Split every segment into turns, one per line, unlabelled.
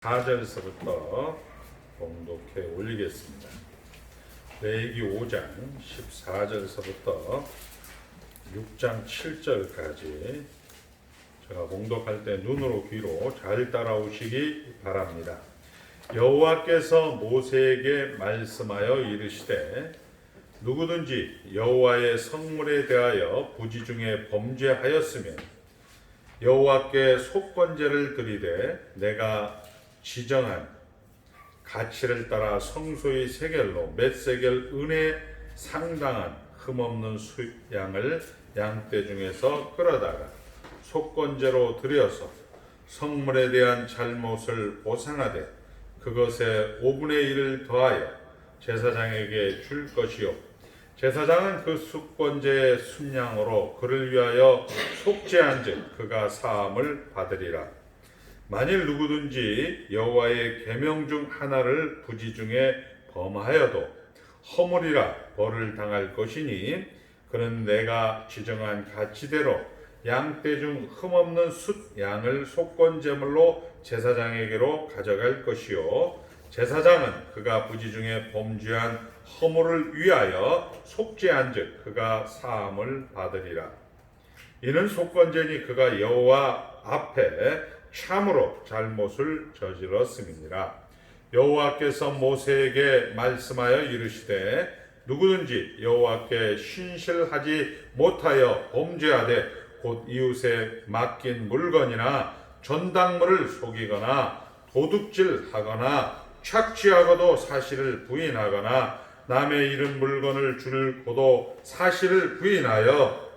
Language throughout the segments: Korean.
4절에서부터 봉독해 올리겠습니다. 레위기 5장 14절에서부터 6장 7절까지 제가 봉독할 때 눈으로 귀로 잘 따라오시기 바랍니다. 여호와께서 모세에게 말씀하여 이르시되 누구든지 여호와의 성물에 대하여 부지 중에 범죄하였으면 여호와께 속건제를 드리되 내가 지정한 가치를 따라 성소의 세겔로 몇 세겔 은에 상당한 흠없는 수양을 양떼 중에서 끌어다가 속건제로 드려서 성물에 대한 잘못을 보상하되 그것에 5분의 1을 더하여 제사장에게 줄 것이요 제사장은 그 속건제의 순양으로 그를 위하여 속죄한즉 그가 사함을 받으리라. 만일 누구든지 여호와의 계명 중 하나를 부지 중에 범하여도 허물이라 벌을 당할 것이니 그는 내가 지정한 가치대로 양떼 중 흠없는 숫 양을 속건제물로 제사장에게로 가져갈 것이요 제사장은 그가 부지 중에 범죄한 허물을 위하여 속죄한즉 그가 사함을 받으리라. 이는 속건제니 그가 여호와 앞에 참으로 잘못을 저질렀음이니라. 여호와께서 모세에게 말씀하여 이르시되 누구든지 여호와께 신실하지 못하여 범죄하되 곧 이웃에 맡긴 물건이나 전당물을 속이거나 도둑질하거나 착취하고도 사실을 부인하거나 남의 잃은 물건을 줄고도 사실을 부인하여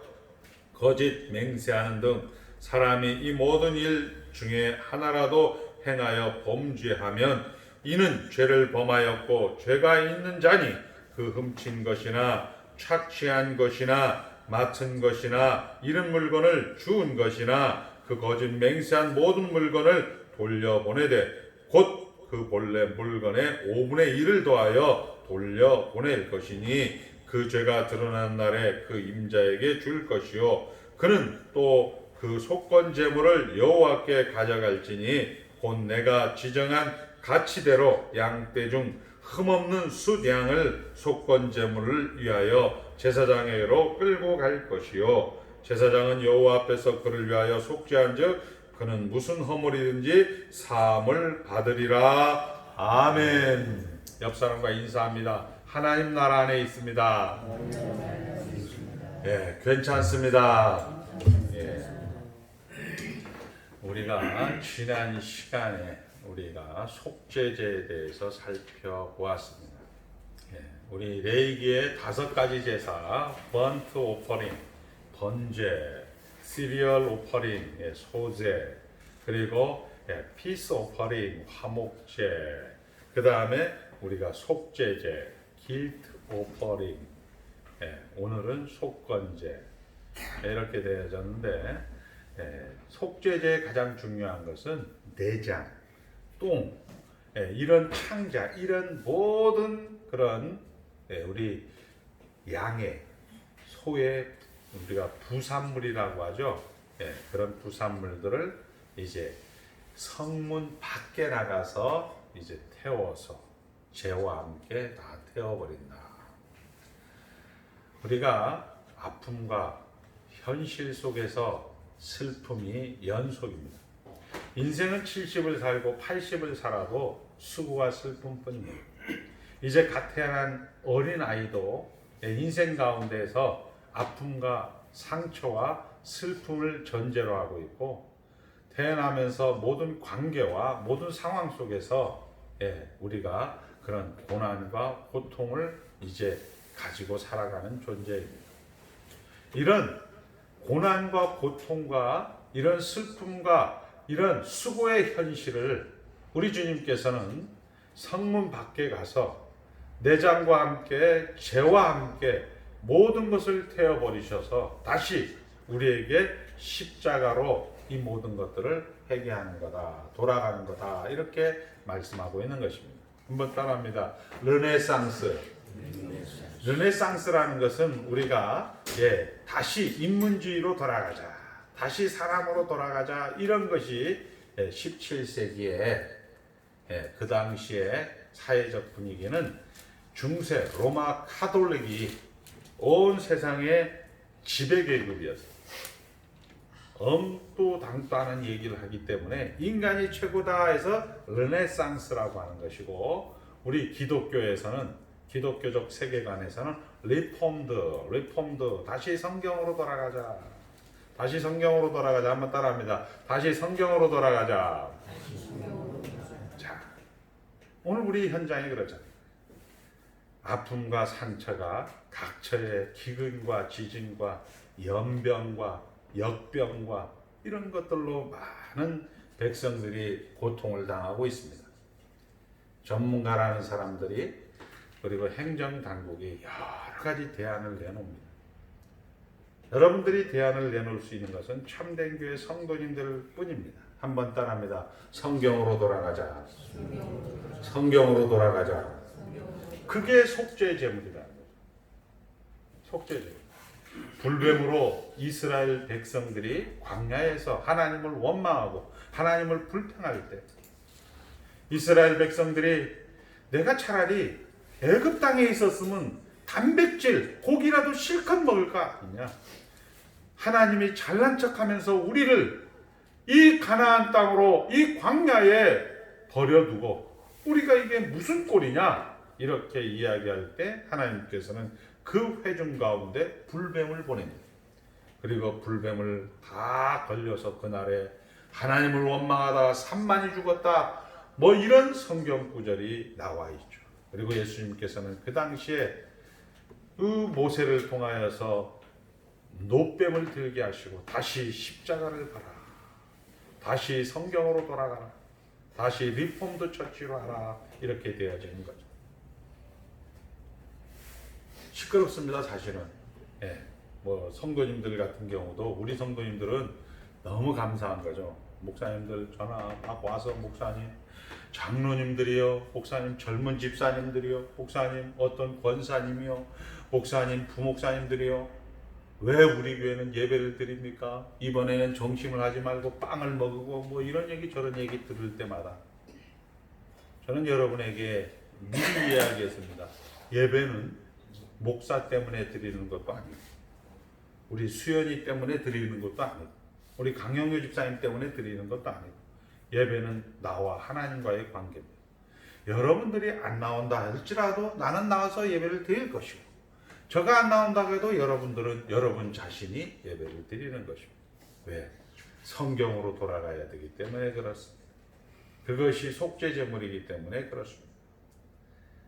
거짓 맹세하는 등 사람이 이 모든 일 중에 하나라도 행하여 범죄하면 이는 죄를 범하였고 죄가 있는 자니 그 훔친 것이나 착취한 것이나 맡은 것이나 잃은 물건을 주운 것이나 그 거짓 맹세한 모든 물건을 돌려보내되 곧 그 본래 물건의 5분의 1을 더하여 돌려보낼 것이니 그 죄가 드러난 날에 그 임자에게 줄 것이요 그는 또 그 속건제물을 여호와께 가져갈지니 곧 내가 지정한 가치대로 양떼 중 흠없는 숫 양을 속건제물을 위하여 제사장에게로 끌고 갈 것이요 제사장은 여호와 앞에서 그를 위하여 속죄한즉 그는 무슨 허물이든지 사함을 받으리라. 아멘. 옆 사람과 인사합니다. 하나님 나라 안에 있습니다. 예, 괜찮습니다. 예. 우리가 지난 시간에 우리가 속죄제에 대해서 살펴보았습니다. 예, 우리 레위기의 5가지 제사, 번트 오퍼링, 번제, 시리얼 오퍼링, 예, 소제, 그리고 피스 오퍼링, 화목제, 그 다음에 우리가 속죄제, 길트 오퍼링, 오늘은 속건제 이렇게 되어졌는데 속죄제의 가장 중요한 것은 내장, 똥, 이런 창자, 이런 모든 그런 우리 양의, 소의 우리가 부산물이라고 하죠. 그런 부산물들을 이제 성문 밖에 나가서 이제 태워서 재와 함께 다 태워버린다. 우리가 아픔과 현실 속에서 슬픔이 연속입니다. 인생은 70을 살고 80을 살아도 수고와 슬픔뿐입니다. 이제 갓 태어난 어린 아이도 인생 가운데서 아픔과 상처와 슬픔을 전제로 하고 있고 태어나면서 모든 관계와 모든 상황 속에서 우리가 그런 고난과 고통을 이제 가지고 살아가는 존재입니다. 이런 고난과 고통과 이런 슬픔과 이런 수고의 현실을 우리 주님께서는 성문 밖에 가서 내장과 함께 죄와 함께 모든 것을 태워버리셔서 다시 우리에게 십자가로 이 모든 것들을 회개하는 거다, 돌아가는 거다, 이렇게 말씀하고 있는 것입니다. 한번 따라합니다. 르네상스라는 것은 우리가 다시 인문주의로 돌아가자, 다시 사람으로 돌아가자, 이런 것이 17세기에 그 당시에 사회적 분위기는 중세 로마 카톨릭이 온 세상의 지배계급이었어요. 엄도 당도 하는 얘기를 하기 때문에 인간이 최고다 해서 르네상스라고 하는 것이고, 우리 기독교에서는, 기독교적 세계관에서는 리폼드, 다시 성경으로 돌아가자. 다시 성경으로 돌아가자. 한번 따라합니다. 다시 성경으로 돌아가자. 자, 오늘 우리 현장이 그렇잖아요. 아픔과 상처가 각처의 기근과 지진과 연병과 역병과 이런 것들로 많은 백성들이 고통을 당하고 있습니다. 전문가라는 사람들이, 그리고 행정당국이 여러 가지 대안을 내놓습니다. 여러분들이 대안을 내놓을 수 있는 것은 참된 교회 성도님들 뿐입니다. 한번 따라합니다. 성경으로 돌아가자. 성경으로 돌아가자. 그게 속죄 제물이다. 속죄 제물. 불뱀으로 이스라엘 백성들이 광야에서 하나님을 원망하고 하나님을 불평할 때, 이스라엘 백성들이 내가 차라리 애굽 땅에 있었으면 단백질 고기라도 실컷 먹을 거 아니냐, 하나님이 잘난 척하면서 우리를 이 가나안 땅으로, 이 광야에 버려두고 우리가 이게 무슨 꼴이냐, 이렇게 이야기할 때 하나님께서는 그 회중 가운데 불뱀을 보냅니다. 그리고 불뱀을 다 걸려서 그날에 하나님을 원망하다가 3만이 죽었다, 뭐 이런 성경 구절이 나와 있죠. 그리고 예수님께서는 그 당시에 그 모세를 통하여서 노뱀을 들게 하시고 다시 십자가를 봐라, 다시 성경으로 돌아가라, 다시 리폼드 처치로 하라, 이렇게 되어져 있는 거죠. 시끄럽습니다, 사실은. 뭐 성도님들 같은 경우도, 우리 성도님들은 너무 감사한 거죠. 목사님들 전화 막 와서, 목사님, 장로님들이요, 목사님, 젊은 집사님들이요, 목사님, 어떤 권사님이요, 목사님, 부목사님들이요, 왜 우리 교회는 예배를 드립니까? 이번에는 정심을 하지 말고 빵을 먹고, 뭐 이런 얘기 저런 얘기 들을 때마다 저는 여러분에게 미리 이야기했습니다. 예배는 목사 때문에 드리는 것도 아니고, 우리 수연이 때문에 드리는 것도 아니고, 우리 강영효 집사님 때문에 드리는 것도 아니고, 예배는 나와 하나님과의 관계입니다. 여러분들이 안 나온다 할지라도 나는 나와서 예배를 드릴 것이고, 저가 안 나온다고 해도 여러분들은 여러분 자신이 예배를 드리는 것입니다. 왜? 성경으로 돌아가야 되기 때문에 그렇습니다. 그것이 속죄 제물이기 때문에 그렇습니다.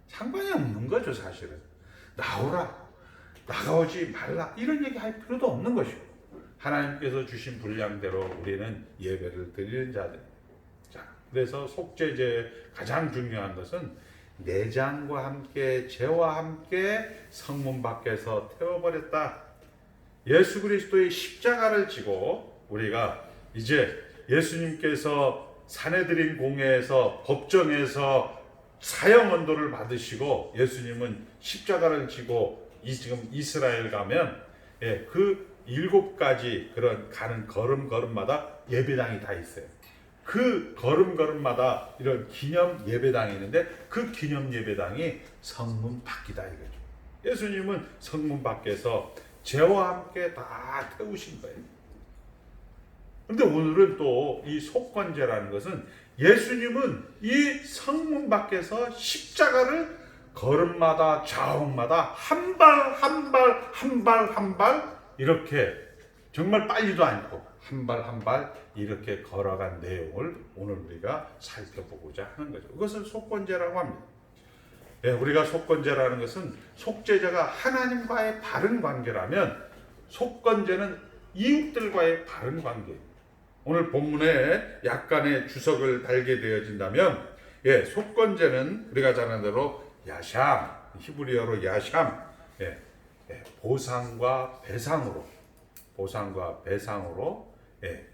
상관이 없는 거죠, 사실은. 나오라, 나가오지 말라, 이런 얘기 할 필요도 없는 것이고, 하나님께서 주신 분량대로 우리는 예배를 드리는 자들입니다. 자, 그래서 속죄제의 가장 중요한 것은 내장과 함께, 죄와 함께 성문 밖에서 태워버렸다. 예수 그리스도의 십자가를 지고, 우리가 이제 예수님께서 산헤드린 공회에서, 법정에서 사형 언도를 받으시고, 예수님은 십자가를 지고 지금 이스라엘 가면 그 7가지 그런 가는 걸음걸음마다 예배당이 다 있어요. 그 걸음걸음마다 이런 기념 예배당이 있는데, 그 기념 예배당이 성문 밖이다 이거죠. 예수님은 성문 밖에서 죄와 함께 다 태우신 거예요. 그런데 오늘은 또 이 속건제라는 것은, 예수님은 이 성문 밖에서 십자가를 걸음마다 좌우마다 한 발 한 발 한 발 한 발 이렇게, 정말 빨리도 않고 한 발 한 발 이렇게 걸어간 내용을 오늘 우리가 살펴보고자 하는 거죠. 그것을 속건제라고 합니다. 우리가 속건제라는 것은, 속죄자가 하나님과의 바른 관계라면 속건제는 이웃들과의 바른 관계입니다. 오늘 본문에 약간의 주석을 달게 되어진다면, 속건제는 우리가 잘 아는 대로 야샴, 히브리어로 야샴, 보상과 배상으로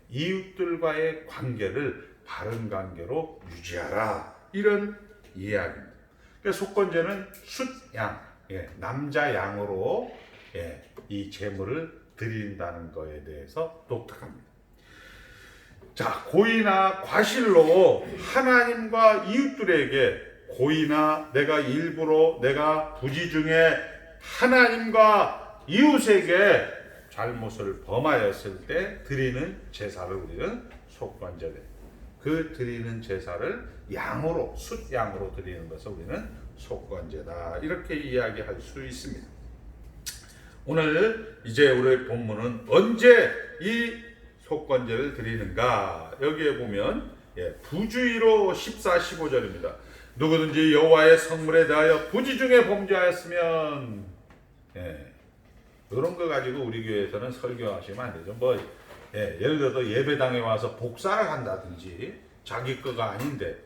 이웃들과의 관계를 바른 관계로 유지하라, 이런 이야기입니다. 그러니까 속건제는 숫양, 남자 양으로 이 제물을 드린다는 것에 대해서 독특합니다. 자, 고의나 과실로 하나님과 이웃들에게 고의나 내가 일부러 내가 부지 중에 하나님과 이웃에게 잘못을 범하였을 때 드리는 제사를 우리는 속건제돼. 그 드리는 제사를 양으로 숫양으로 드리는 것을 우리는 속건제다. 이렇게 이야기할 수 있습니다. 오늘 이제 우리 본문은 언제 이 속건제를 드리는가? 여기에 보면 부주의로 14, 15절입니다. 누구든지 여호와의 성물에 대하여 부지 중에 범죄하였으면, 이런 거 가지고 우리 교회에서는 설교하시면 안 되죠. 예를 들어서 예배당에 와서 복사를 한다든지 자기 거가 아닌데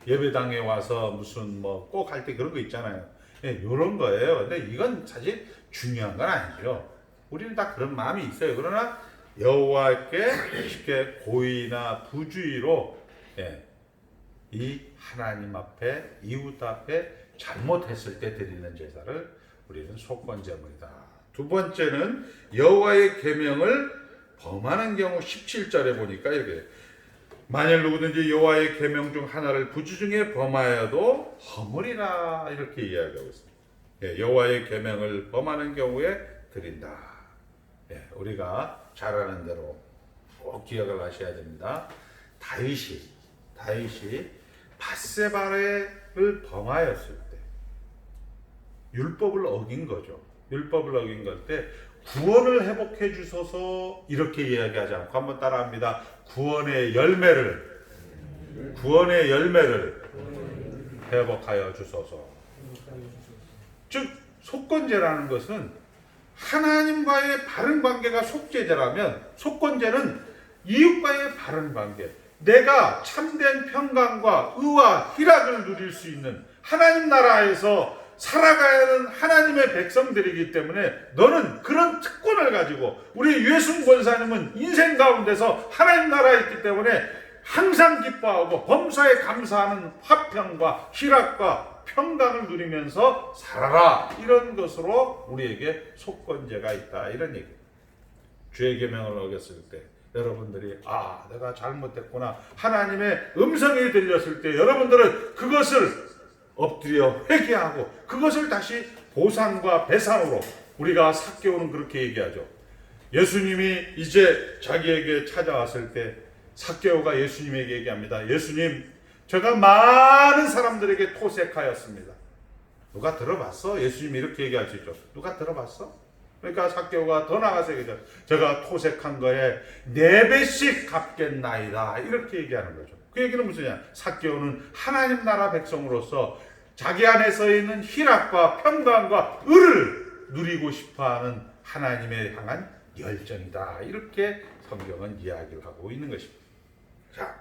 예배당에 와서 무슨 꼭 할 때 그런 거 있잖아요. 이런 거예요. 근데 이건 사실 중요한 건 아니죠. 우리는 다 그런 마음이 있어요. 그러나 여호와께 쉽게 고의나 부주의로 이 하나님 앞에 이웃 앞에 잘못했을 때 드리는 제사를 우리는 속건제물이다. 두 번째는 여호와의 계명을 범하는 경우 17절에 보니까 이렇게 만일 누구든지 여호와의 계명 중 하나를 부지 중에 범하여도 허물이라 이렇게 이야기하고 있습니다. 여호와의 계명을 범하는 경우에 드린다. 우리가 잘 아는 대로 꼭 기억을 하셔야 됩니다. 다윗이 밧세바를 범하였을 때 율법을 어긴 거죠. 율법을 어긴 걸 때 구원을 회복해 주소서 이렇게 이야기하지 않고 한번 따라합니다. 구원의 열매를 회복하여 주소서. 즉 속건제라는 것은 하나님과의 바른 관계가 속죄제라면 속건제는 이웃과의 바른 관계, 내가 참된 평강과 의와 희락을 누릴 수 있는 하나님 나라에서 살아가야 하는 하나님의 백성들이기 때문에 너는 그런 특권을 가지고, 우리 유해순 권사님은 인생 가운데서 하나님 나라에 있기 때문에 항상 기뻐하고 범사에 감사하는 화평과 희락과 평강을 누리면서 살아라, 이런 것으로 우리에게 속건제가 있다, 이런 얘기. 주의 계명을 어겼을 때 여러분들이 내가 잘못했구나 하나님의 음성이 들렸을 때 여러분들은 그것을 엎드려 회개하고 그것을 다시 보상과 배상으로, 우리가 삭개오는 그렇게 얘기하죠. 예수님이 이제 자기에게 찾아왔을 때 삭개오가 예수님에게 얘기합니다. 예수님, 제가 많은 사람들에게 토색하였습니다. 누가 들어봤어? 예수님이 이렇게 얘기할 수 있죠. 누가 들어봤어? 그러니까 삭개오가 더 나가서 얘기하죠. 제가 토색한 거에 4배씩 갚겠나이다, 이렇게 얘기하는 거죠. 그 얘기는 무슨냐? 삭개오는 하나님 나라 백성으로서 자기 안에서 있는 희락과 평강과 의를 누리고 싶어하는 하나님에 향한 열정이다, 이렇게 성경은 이야기를 하고 있는 것입니다. 자,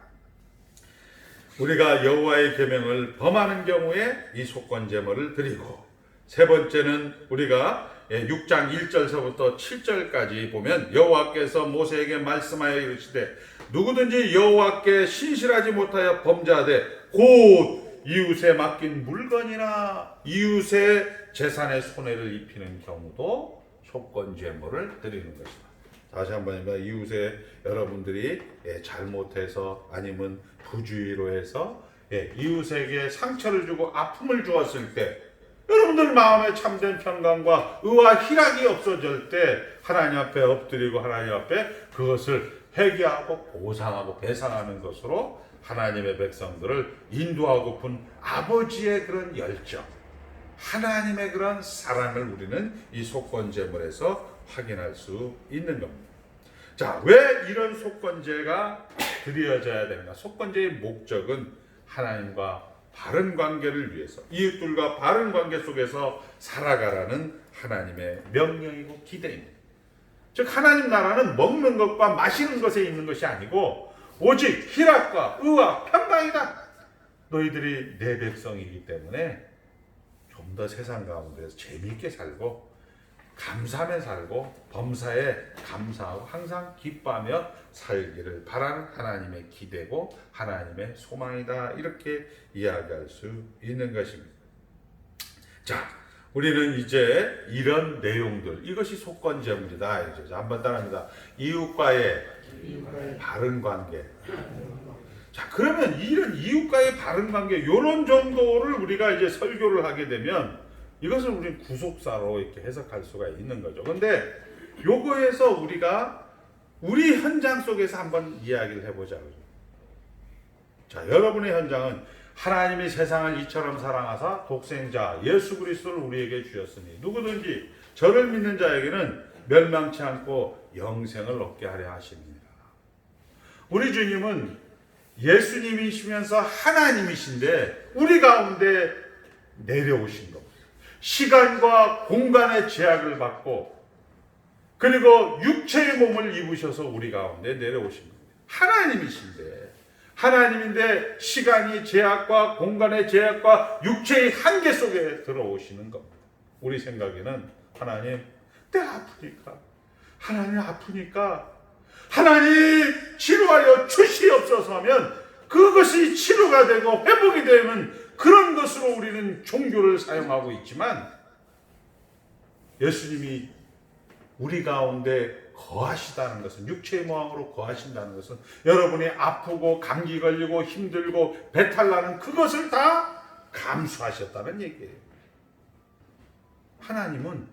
우리가 여호와의 계명을 범하는 경우에 이 속건제물을 드리고, 세 번째는 우리가 6장 1절서부터 7절까지 보면 여호와께서 모세에게 말씀하여 이르시되 누구든지 여호와께 신실하지 못하여 범죄하되 곧 이웃에 맡긴 물건이나 이웃의 재산에 손해를 입히는 경우도 속건제물을 드리는 것이다. 다시 한번 이웃에 여러분들이 잘못해서 아니면 부주의로 해서 이웃에게 상처를 주고 아픔을 주었을 때 여러분들 마음에 참된 평강과 의와 희락이 없어질 때 하나님 앞에 엎드리고 하나님 앞에 그것을 회개하고 보상하고 배상하는 것으로 하나님의 백성들을 인도하고픈 아버지의 그런 열정, 하나님의 그런 사랑을 우리는 이 속건제물에서 확인할 수 있는 겁니다. 자, 왜 이런 속건제가 드려져야 되는가? 속건제의 목적은 하나님과 바른 관계를 위해서, 이웃들과 바른 관계 속에서 살아가라는 하나님의 명령이고 기대입니다. 즉 하나님 나라는 먹는 것과 마시는 것에 있는 것이 아니고 오직 희락과 의와 평강이다. 너희들이 내 백성이기 때문에 좀 더 세상 가운데서 재미있게 살고 감사하며 살고 범사에 감사하고 항상 기뻐하며 살기를 바라는 하나님의 기대고 하나님의 소망이다, 이렇게 이야기할 수 있는 것입니다. 자, 우리는 이제 이런 내용들, 이것이 속건제입니다. 이제 한번 따라합니다. 이웃과의 바른 관계. 자, 그러면 이런 이웃과의 바른 관계, 이런 정도를 우리가 이제 설교를 하게 되면 이것을 우리는 구속사로 이렇게 해석할 수가 있는 거죠. 근데 요거에서 우리가 우리 현장 속에서 한번 이야기를 해보자고요. 자, 여러분의 현장은 하나님이 세상을 이처럼 사랑하사 독생자 예수 그리스도를 우리에게 주셨으니 누구든지 저를 믿는 자에게는 멸망치 않고 영생을 얻게 하려 하십니다. 우리 주님은 예수님이시면서 하나님이신데 우리 가운데 내려오신 겁니다. 시간과 공간의 제약을 받고 그리고 육체의 몸을 입으셔서 우리 가운데 내려오신 겁니다. 하나님인데 시간이 제약과 공간의 제약과 육체의 한계 속에 들어오시는 겁니다. 우리 생각에는 하나님, 내가 아프니까 하나님 치료하여 주시옵소서 하면 그것이 치료가 되고 회복이 되면 그런 것으로 우리는 종교를 사용하고 있지만 예수님이 우리 가운데 거하시다는 것은, 육체의 모양으로 거하신다는 것은 여러분이 아프고 감기 걸리고 힘들고 배탈 나는 그것을 다 감수하셨다는 얘기예요. 하나님은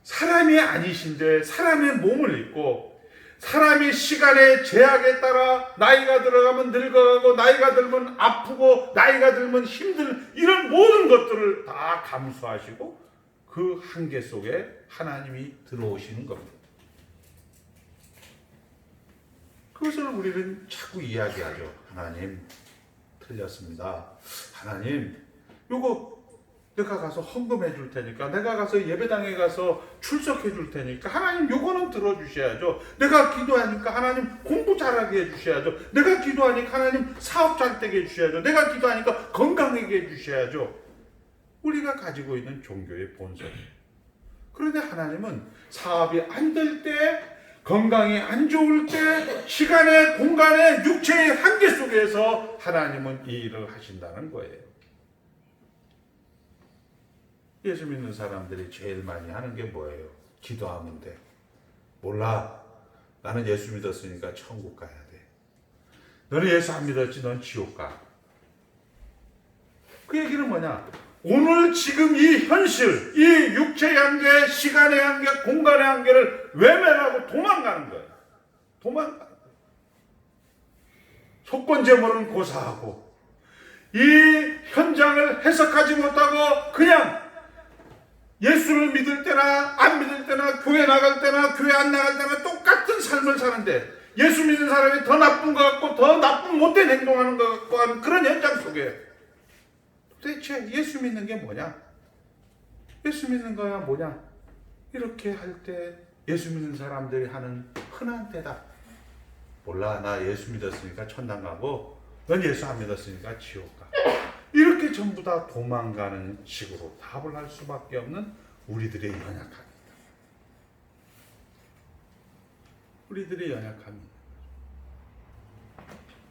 사람이 아니신데 사람의 몸을 입고 사람이 시간의 제약에 따라 나이가 들어가면 늙어가고 나이가 들면 아프고 나이가 들면 힘든 이런 모든 것들을 다 감수하시고 그 한계 속에 하나님이 들어오시는 겁니다. 그것을 우리는 자꾸 이야기하죠. 하나님 틀렸습니다. 하나님 요거 내가 가서 헌금해 줄 테니까, 내가 가서 예배당에 가서 출석해 줄 테니까 하나님 요거는 들어주셔야죠. 내가 기도하니까 하나님 공부 잘하게 해주셔야죠. 내가 기도하니까 하나님 사업 잘 되게 해주셔야죠. 내가 기도하니까 건강하게 해주셔야죠. 우리가 가지고 있는 종교의 본성이에요. 그런데 하나님은 사업이 안 될 때, 건강이 안 좋을 때, 시간의 공간의 육체의 한계 속에서 하나님은 이 일을 하신다는 거예요. 예수 믿는 사람들이 제일 많이 하는 게 뭐예요? 기도하면 돼. 몰라. 나는 예수 믿었으니까 천국 가야 돼. 너는 예수 안 믿었지? 넌 지옥 가. 그 얘기는 뭐냐? 오늘 지금 이 현실, 이 육체의 한계, 시간의 한계, 공간의 한계를 외면하고 도망가는 거예요. 도망가는 거예요. 속건제물은 고사하고 이 현장을 해석하지 못하고 그냥 예수를 믿을 때나 안 믿을 때나 교회 나갈 때나 교회 안 나갈 때나 똑같은 삶을 사는데 예수 믿는 사람이 더 나쁜 것 같고 더 나쁜 못된 행동하는 것 같고 하는 그런 현장 속에 도대체 예수 믿는 게 뭐냐? 예수 믿는 거야 뭐냐? 이렇게 할 때 예수 믿는 사람들이 하는 흔한 대답. 몰라, 나 예수 믿었으니까 천당 가고 넌 예수 안 믿었으니까 지옥 가. 이렇게 전부 다 도망가는 식으로 답을 할 수밖에 없는 우리들의 연약함입니다. 우리들의 연약함입니다.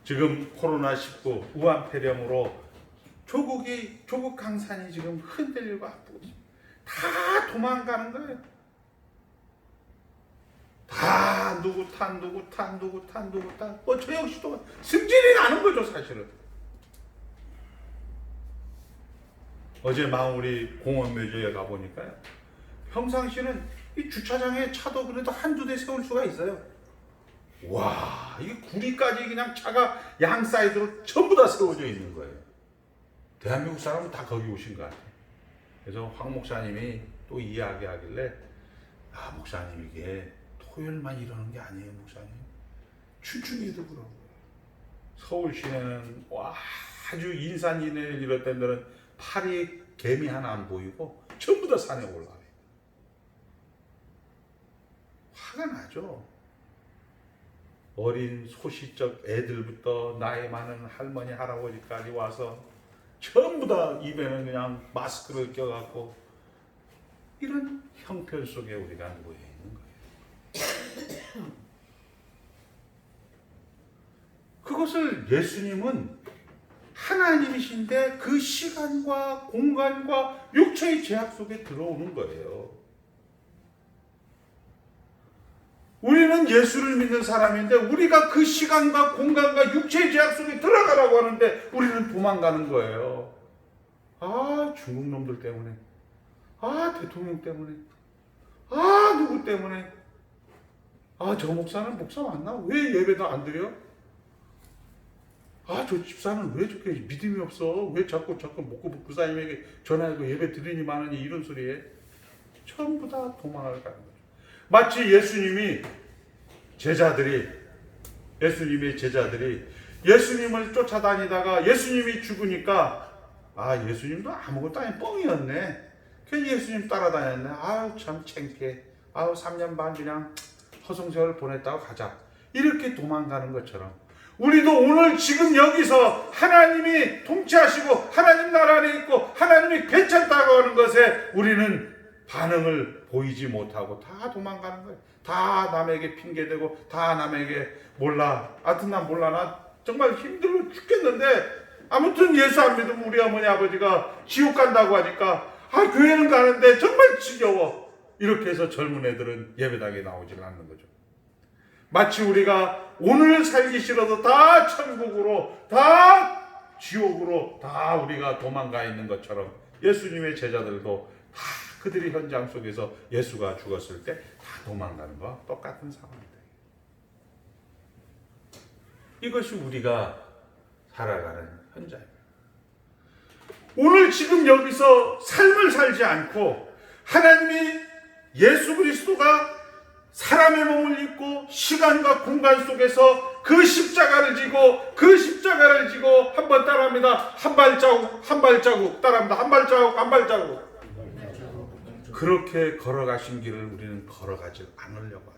지금 코로나19 우한 폐렴으로 조국 강산이 지금 흔들리고 아프고 다 도망가는 거예요. 다 누구 탓. 뭐 저 역시도 승질이 나는 거죠, 사실은. 어제 마무리 공원묘지에 가보니까요. 평상시는 이 주차장에 차도 그래도 한두 대 세울 수가 있어요. 와, 이 구리까지 그냥 차가 양 사이드로 전부 다 세워져 있는 거예요. 대한민국 사람은 다 거기 오신 것 같아요. 그래서 황 목사님이 또 이야기하길래, 아, 목사님 이게 토요일만 이러는 게 아니에요, 목사님. 춘추기도 그러고. 서울 시내는 아주 인산 이내를 이럴 때는 팔이 개미 하나 안 보이고 전부 다 산에 올라와요. 화가 나죠. 어린 소시적 애들부터 나이 많은 할머니 할아버지까지 와서 전부 다 입에는 그냥 마스크를 껴갖고 이런 형편 속에 우리가 모여 있는 거예요. 그것을 예수님은 하나님이신데 그 시간과 공간과 육체의 제약 속에 들어오는 거예요. 우리는 예수를 믿는 사람인데 우리가 그 시간과 공간과 육체의 제약 속에 들어가라고 하는데 우리는 도망가는 거예요. 아, 중국 놈들 때문에, 아, 대통령 때문에, 아, 누구 때문에, 아, 저 목사는 목사 맞나? 왜 예배도 안 드려? 아, 저 집사는 왜 저렇게 믿음이 없어? 왜 자꾸 먹고 목사님에게 전화하고 예배 드리니 마느니 이런 소리에 전부 다 도망을 가는 거죠. 마치 예수님의 제자들이 예수님을 쫓아다니다가 예수님이 죽으니까 아, 예수님도 아무것도 아닌 뻥이었네. 그냥 예수님 따라다녔네. 아유, 참 창피해. 아유, 3년 반 그냥 허송세월 보냈다고 가자. 이렇게 도망가는 것처럼 우리도 오늘 지금 여기서 하나님이 통치하시고 하나님 나라 안에 있고 하나님이 괜찮다고 하는 것에 우리는 반응을 보이지 못하고 다 도망가는 거예요. 다 남에게 핑계대고 다 남에게 몰라. 하여튼 난 몰라. 나 정말 힘들고 죽겠는데 아무튼 예수 안 믿으면 우리 어머니 아버지가 지옥 간다고 하니까 아, 교회는 가는데 정말 지겨워. 이렇게 해서 젊은 애들은 예배당에 나오질 않는 거죠. 마치 우리가 오늘 살기 싫어도 다 천국으로, 다 지옥으로 다 우리가 도망가 있는 것처럼 예수님의 제자들도 다 그들이 현장 속에서 예수가 죽었을 때 다 도망가는 거와 똑같은 상황입니다. 이것이 우리가 살아가는 현장입니다. 오늘 지금 여기서 삶을 살지 않고 하나님이 예수 그리스도가 사람의 몸을 입고 시간과 공간 속에서 그 십자가를 지고 한번 따라합니다. 한 발자국 따라합니다. 한 발자국. 그렇게 걸어가신 길을 우리는 걸어가지 않으려고 하는 거예요.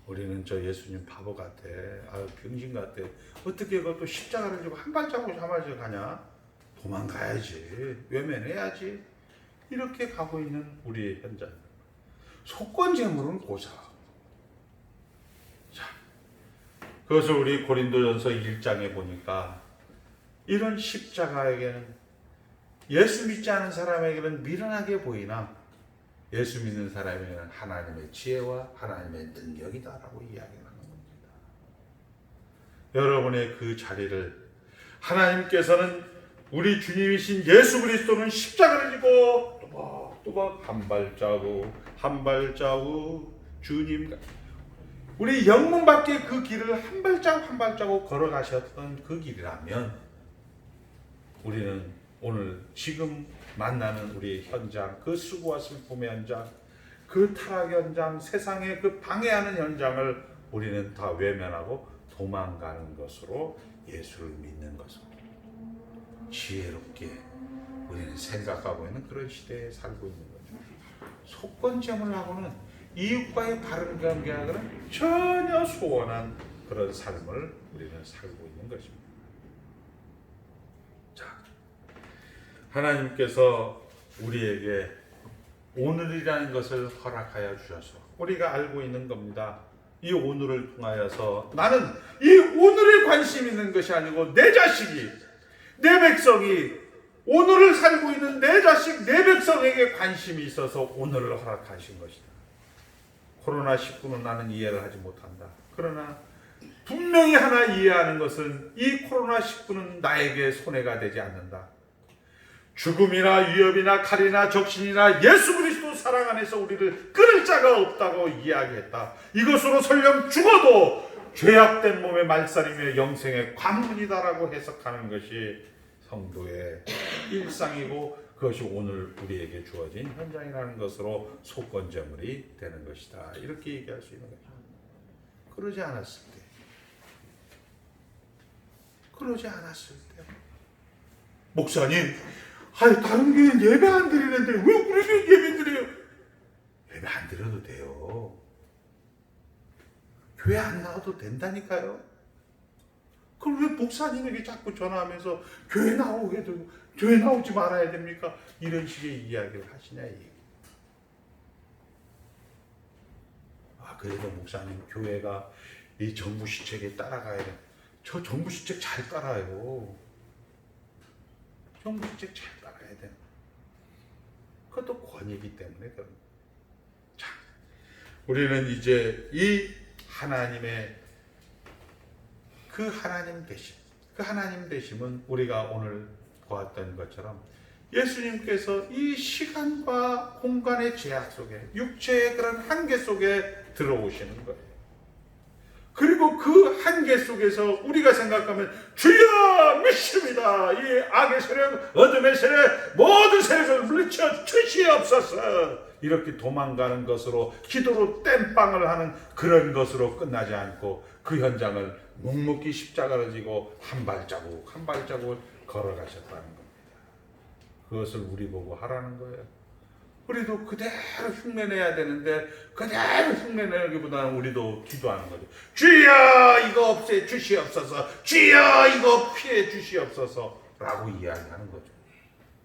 우리는 저 예수님 바보 같아. 아유, 병신 같아. 어떻게 그것도 십자가를 지고 한 발자국 가냐? 도망가야지. 외면해야지. 이렇게 가고 있는 우리의 현장. 속건제물은 고사. 자, 그것을 우리 고린도전서 1장에 보니까 이런 십자가에게는 예수 믿지 않은 사람에게는 미련하게 보이나 예수 믿는 사람에게는 하나님의 지혜와 하나님의 능력이다라고 이야기하는 겁니다. 여러분의 그 자리를 하나님께서는 우리 주님이신 예수 그리스도는 십자가를 지고 또박 한 발자국 주님, 우리 영문 밖에 그 길을 한 발자국 걸어가셨던 그 길이라면 우리는 오늘 지금 만나는 우리의 현장, 그 수고와 슬픔의 현장, 그 타락 현장, 세상의 그 방해하는 현장을 우리는 다 외면하고 도망가는 것으로 예수를 믿는 것으로 지혜롭게 우리는 생각하고 있는 그런 시대에 살고 있는 거죠. 속건제물하고는 이웃과의 바른 관계하고는 전혀 소원한 그런 삶을 우리는 살고 있는 것입니다. 자, 하나님께서 우리에게 오늘이라는 것을 허락하여 주셔서 우리가 알고 있는 겁니다. 이 오늘을 통하여서 나는 이 오늘에 관심 있는 것이 아니고 내 자식이, 내 백성이, 오늘을 살고 있는 내 자식, 내 백성에게 관심이 있어서 오늘을 허락하신 것이다. 코로나19는 나는 이해를 하지 못한다. 그러나 분명히 하나 이해하는 것은 이 코로나19는 나에게 손해가 되지 않는다. 죽음이나 위협이나 칼이나 적신이나 예수 그리스도 사랑 안에서 우리를 끊을 자가 없다고 이야기했다. 이것으로 설령 죽어도 죄악된 몸의 말살이며 영생의 관문이다라고 해석하는 것이 성도의 일상이고 그것이 오늘 우리에게 주어진 현장이라는 것으로 속건제물이 되는 것이다. 이렇게 얘기할 수 있는 거죠. 그러지 않았을 때 목사님, 다른 교회는 예배 안 드리는데 왜 우리 교회 예배 드려요? 예배 안 드려도 돼요. 교회 안 나와도 된다니까요. 그럼 왜 목사님에게 자꾸 전화하면서 교회 나오게 되고 교회 나오지 말아야 됩니까? 이런 식의 이야기를 하시냐 이 얘기. 그래도 목사님 교회가 이 정부 시책에 따라가야 돼. 저 정부 시책 잘 따라요. 정부 시책 잘 따라야 돼. 그것도 권위이기 때문에 그런. 자, 우리는 이제 이 하나님의 그 하나님 되심, 그 하나님 되심은 우리가 오늘 보았던 것처럼 예수님께서 이 시간과 공간의 제약 속에, 육체의 그런 한계 속에 들어오시는 거예요. 그리고 그 한계 속에서 우리가 생각하면 주여 믿습니다. 이 악의 세력, 어둠의 세력, 모든 세력을 물리쳐 주시옵소서. 이렇게 도망가는 것으로, 기도로 땜빵을 하는 그런 것으로 끝나지 않고 그 현장을 묵묵히 십자가를 지고 한 발자국 한 발자국을 걸어가셨다는 겁니다. 그것을 우리 보고 하라는 거예요. 우리도 그대로 흉내내야 되는데 그대로 흉내내기보다는 우리도 기도하는 거죠. 주여 이거 없애 주시옵소서, 주여 이거 피해 주시옵소서 라고 이야기하는 거죠.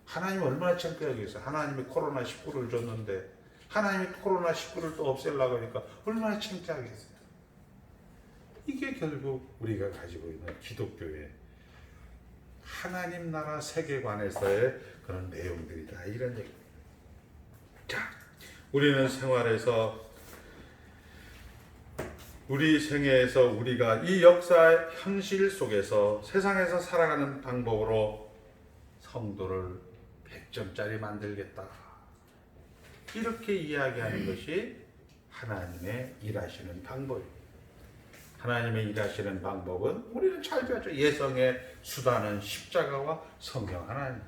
하나님 얼마나 창피하겠어요. 하나님이 코로나19를 줬는데 하나님이 코로나19를 또 없애려고 하니까 얼마나 창피하겠어요. 이게 결국 우리가 가지고 있는 기독교의 하나님 나라 세계관에서의 그런 내용들이다, 이런 얘기입니다. 자, 우리는 생활에서, 우리 생애에서 우리가 이 역사 현실 속에서 세상에서 살아가는 방법으로 성도를 100점짜리 만들겠다, 이렇게 이야기하는 것이 하나님의 일하시는 방법입니다. 하나님의 일하시는 방법은 우리는 잘 배웠죠. 예성의 수단은 십자가와 성령 하나님.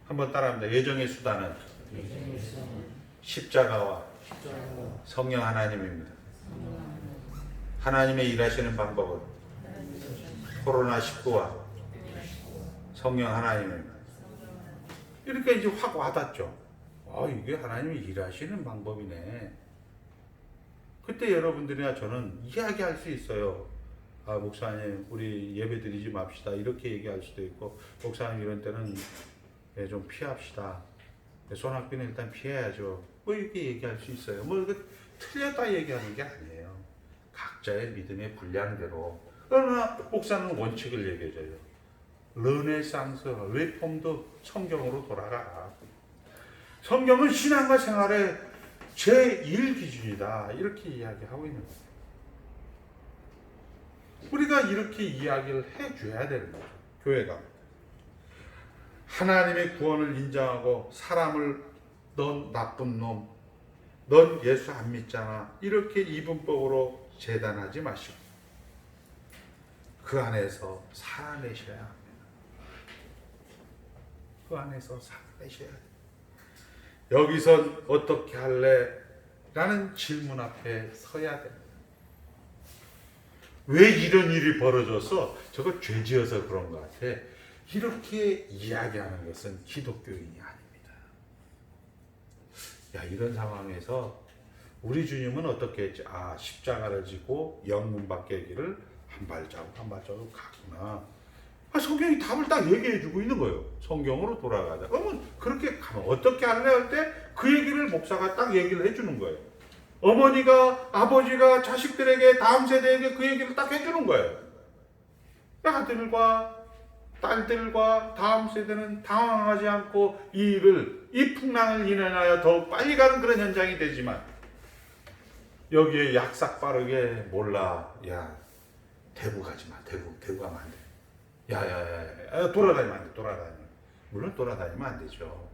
한번 따라합니다. 예정의 수단은 십자가와 성령 하나님입니다. 하나님의 일하시는 방법은 코로나19와 성령 하나님입니다. 이렇게 이제 확 와닿죠. 이게 하나님이 일하시는 방법이네. 그때 여러분들이나 저는 이야기할 수 있어요. 목사님 우리 예배 드리지 맙시다, 이렇게 얘기할 수도 있고, 목사님 이런 때는 좀 피합시다, 소낙비는 일단 피해야죠, 뭐 이렇게 얘기할 수 있어요. 뭐 이거 틀렸다 얘기하는 게 아니에요. 각자의 믿음의 분량대로. 그러나 목사는 원칙을 얘기해줘요. 르네상스, 리폼도 성경으로 돌아가라. 성경은 신앙과 생활의 제1기준이다, 이렇게 이야기하고 있는 거예요. 우리가 이렇게 이야기를 해줘야 되는 거죠. 교회가 하나님의 구원을 인정하고 사람을 넌 나쁜 놈, 넌 예수 안 믿잖아, 이렇게 이분법으로 재단하지 마시고 그 안에서 살아내셔야 합니다. 그 안에서 살아내셔야 돼요. 여기선 어떻게 할래? 라는 질문 앞에 서야 됩니다. 왜 이런 일이 벌어져서 저거 죄지어서 그런 것 같아, 이렇게 이야기하는 것은 기독교인이 아닙니다. 이런 상황에서 우리 주님은 어떻게 했지? 십자가를 지고 영문 밖의 길을 한 발자국 한 발자국 가구나. 성경이 답을 딱 얘기해주고 있는 거예요. 성경으로 돌아가자. 그러면 그렇게 가면 어떻게 할래 할 때 그 얘기를 목사가 딱 얘기를 해주는 거예요. 어머니가, 아버지가 자식들에게, 다음 세대에게 그 얘기를 딱 해주는 거예요. 아들과 딸들과 다음 세대는 당황하지 않고 이 풍랑을 인하여 더욱 빨리 가는 그런 현장이 되지만, 여기에 약삭 빠르게 몰라, 대구 가지 마, 대구 가면 안 돼. 돌아다니면 안 돼, 물론 돌아다니면 안 되죠.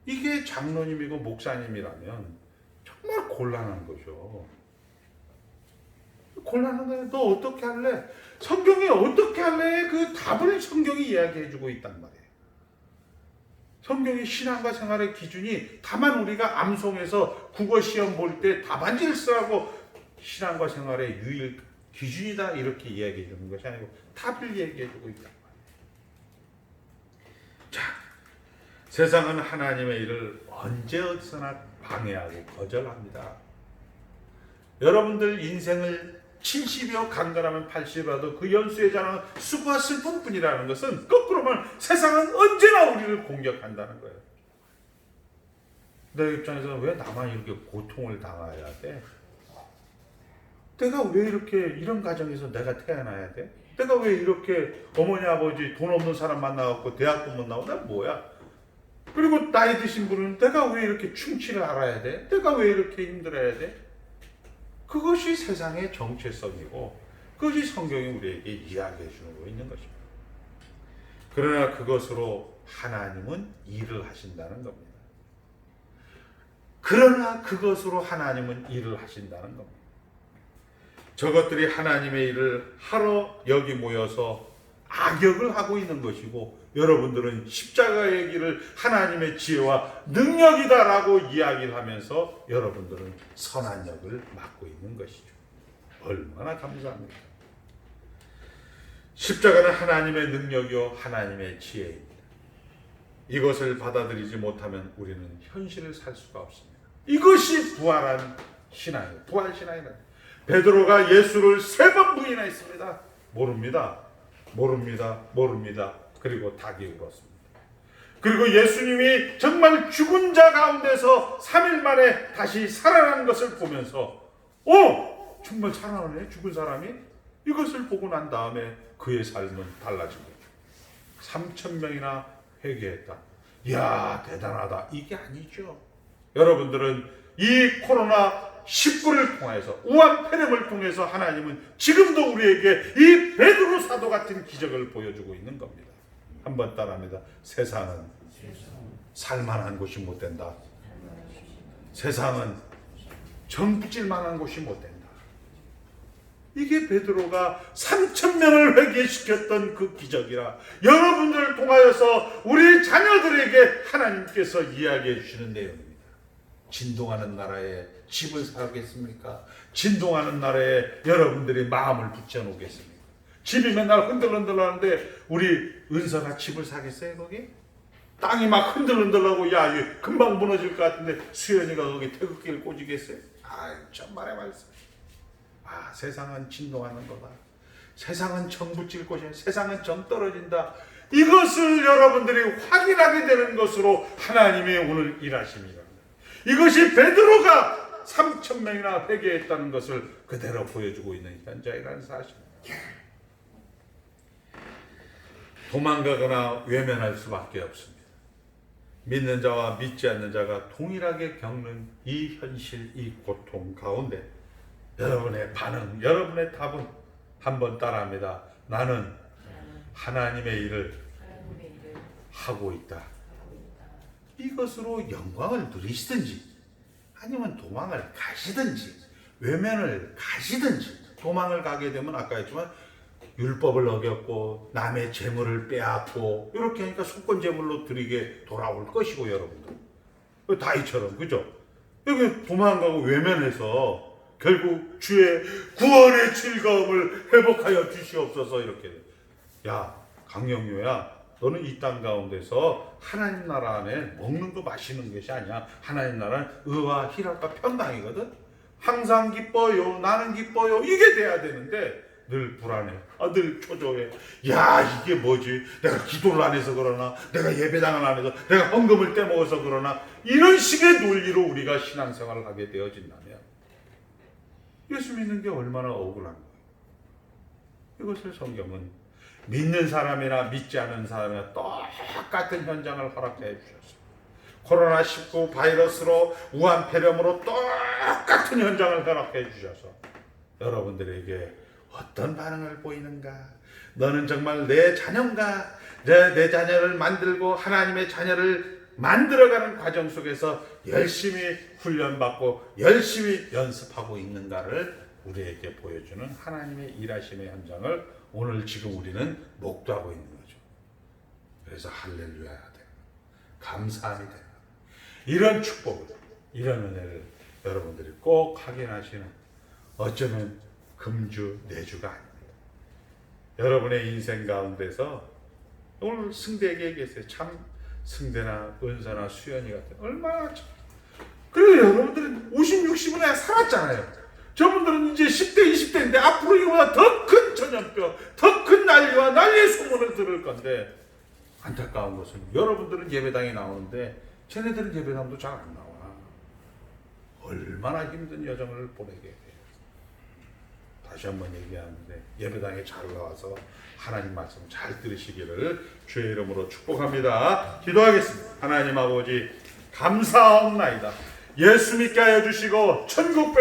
이게 장로님이고 목사님이라면 정말 곤란한 거죠. 곤란한 거예요. 너 어떻게 할래? 성경이 어떻게 할래? 그 답을 성경이 이야기해주고 있단 말이에요. 성경의 신앙과 생활의 기준이 다만 우리가 암송해서 국어시험 볼 때 답안지를 쓰라고 신앙과 생활의 유일 기준이다, 이렇게 이야기해 주는 것이 아니고 답을 얘기해 주고 있단 말이에요. 자, 세상은 하나님의 일을 언제 어디서나 방해하고 거절합니다. 여러분들 인생을 70여 강건하면 80이라도 그 연수의 자는 수고와 슬픔뿐이라는 것은 거꾸로 말하면 세상은 언제나 우리를 공격한다는 거예요. 내 입장에서는 왜 나만 이렇게 고통을 당해야 돼? 내가 왜 이렇게 이런 가정에서 내가 태어나야 돼? 내가 왜 이렇게 어머니 아버지 돈 없는 사람 만나갖고 대학도 못 나오고 난 뭐야? 그리고 나이 드신 분은 내가 왜 이렇게 충치를 알아야 돼? 내가 왜 이렇게 힘들어야 돼? 그것이 세상의 정체성이고 그것이 성경이 우리에게 이야기해 주고 있는 것입니다. 그러나 그것으로 하나님은 일을 하신다는 겁니다. 그러나 그것으로 하나님은 일을 하신다는 겁니다. 저것들이 하나님의 일을 하러 여기 모여서 악역을 하고 있는 것이고 여러분들은 십자가의 길을 하나님의 지혜와 능력이다라고 이야기를 하면서 여러분들은 선한 역을 맡고 있는 것이죠. 얼마나 감사합니까? 십자가는 하나님의 능력이요 하나님의 지혜입니다. 이것을 받아들이지 못하면 우리는 현실을 살 수가 없습니다. 이것이 부활한 신앙이에요. 부활 신앙이다. 베드로가 예수를 3번 부인했습니다. 모릅니다. 그리고 닭이 울었습니다. 그리고 예수님이 정말 죽은 자 가운데서 3일 만에 다시 살아난 것을 보면서 정말 살아나네 죽은 사람이? 이것을 보고 난 다음에 그의 삶은 달라진 거죠. 3,000명이나 회개했다. 이야 대단하다. 이게 아니죠. 여러분들은 이 코로나19를 통해서 우한 폐렴을 통해서 하나님은 지금도 우리에게 이 베드로 사도 같은 기적을 보여주고 있는 겁니다. 한번 따라합니다. 세상은 살만한 곳이 못 된다. 세상은 정부질만한 곳이 못 된다. 이게 베드로가 3,000명을 회개시켰던 그 기적이라 여러분들을 통하여서 우리 자녀들에게 하나님께서 이야기해 주시는 내용입니다. 진동하는 나라에 집을 사겠습니까? 진동하는 나라에 여러분들이 마음을 붙여놓겠습니까? 집이 맨날 흔들흔들하는데 우리 은서가 집을 사겠어요 거기? 땅이 막 흔들흔들하고 야 이게 금방 무너질 것 같은데 수연이가 거기 태극기를 꽂이겠어요? 정말의 말씀. 세상은 진동하는 거다. 세상은 정 붙일 것이야. 세상은 정 떨어진다. 이것을 여러분들이 확인하게 되는 것으로 하나님이 오늘 일하십니다. 이것이 베드로가 3,000명이나 회개했다는 것을 그대로 보여주고 있는 현장이라는 사실입니다. 도망가거나 외면할 수밖에 없습니다. 믿는 자와 믿지 않는 자가 동일하게 겪는 이 현실, 이 고통 가운데 여러분의 반응, 여러분의 답은 한번 따라합니다. 나는 하나님의 일을 하고 있다. 이것으로 영광을 누리시든지 아니면 도망을 가시든지 외면을 가시든지 도망을 가게 되면 아까 했지만 율법을 어겼고 남의 재물을 빼앗고 이렇게 하니까 속건제물로 드리게 돌아올 것이고 여러분들 다이처럼 그죠? 여기 도망가고 외면해서 결국 주의 구원의 즐거움을 회복하여 주시옵소서 이렇게 야 강영유야 너는 이 땅 가운데서 하나님 나라 안에 먹는 거 마시는 것이 아니야. 하나님 나라는 의와 희락과 평강이거든. 항상 기뻐요. 나는 기뻐요. 이게 돼야 되는데 늘 불안해. 늘 초조해. 야 이게 뭐지? 내가 기도를 안 해서 그러나 내가 예배당을 안 해서 내가 헌금을 떼먹어서 그러나 이런 식의 논리로 우리가 신앙생활을 하게 되어진다면 예수 믿는 게 얼마나 억울한 거예요. 이것을 성경은 믿는 사람이나 믿지 않는 사람이나 똑같은 현장을 허락해 주셨어요. 코로나19 바이러스로 우한 폐렴으로 똑같은 현장을 허락해 주셔서 여러분들에게 어떤 반응을 보이는가? 너는 정말 내 자녀인가? 내 자녀를 만들고 하나님의 자녀를 만들어가는 과정 속에서 열심히 훈련받고 열심히 연습하고 있는가를 우리에게 보여주는 하나님의 일하심의 현장을 오늘 지금 우리는 목도하고 있는 거죠. 그래서 할렐루야 돼요. 감사함이 돼요. 이런 축복을, 이런 은혜를 여러분들이 꼭 확인하시는 어쩌면 금주, 내주가 아닙니다. 여러분의 인생 가운데서 오늘 승대에게 얘기했어요. 참 승대나 은서나 수연이 같은 얼마나 참. 그리고 여러분들은 50, 60은 살았잖아요. 저분들은 이제 10대, 20대인데 앞으로 이보다 더 큰 전염병, 더 큰 난리와 난리의 소문을 들을 건데 안타까운 것은 여러분들은 예배당에 나오는데 쟤네들은 예배당도 잘 안 나와. 얼마나 힘든 여정을 보내게 돼요. 다시 한번 얘기하는데 예배당에 잘 나와서 하나님 말씀 잘 들으시기를 주의 이름으로 축복합니다. 기도하겠습니다. 하나님 아버지 감사합나이다. 예수 믿게 하여 주시고 천국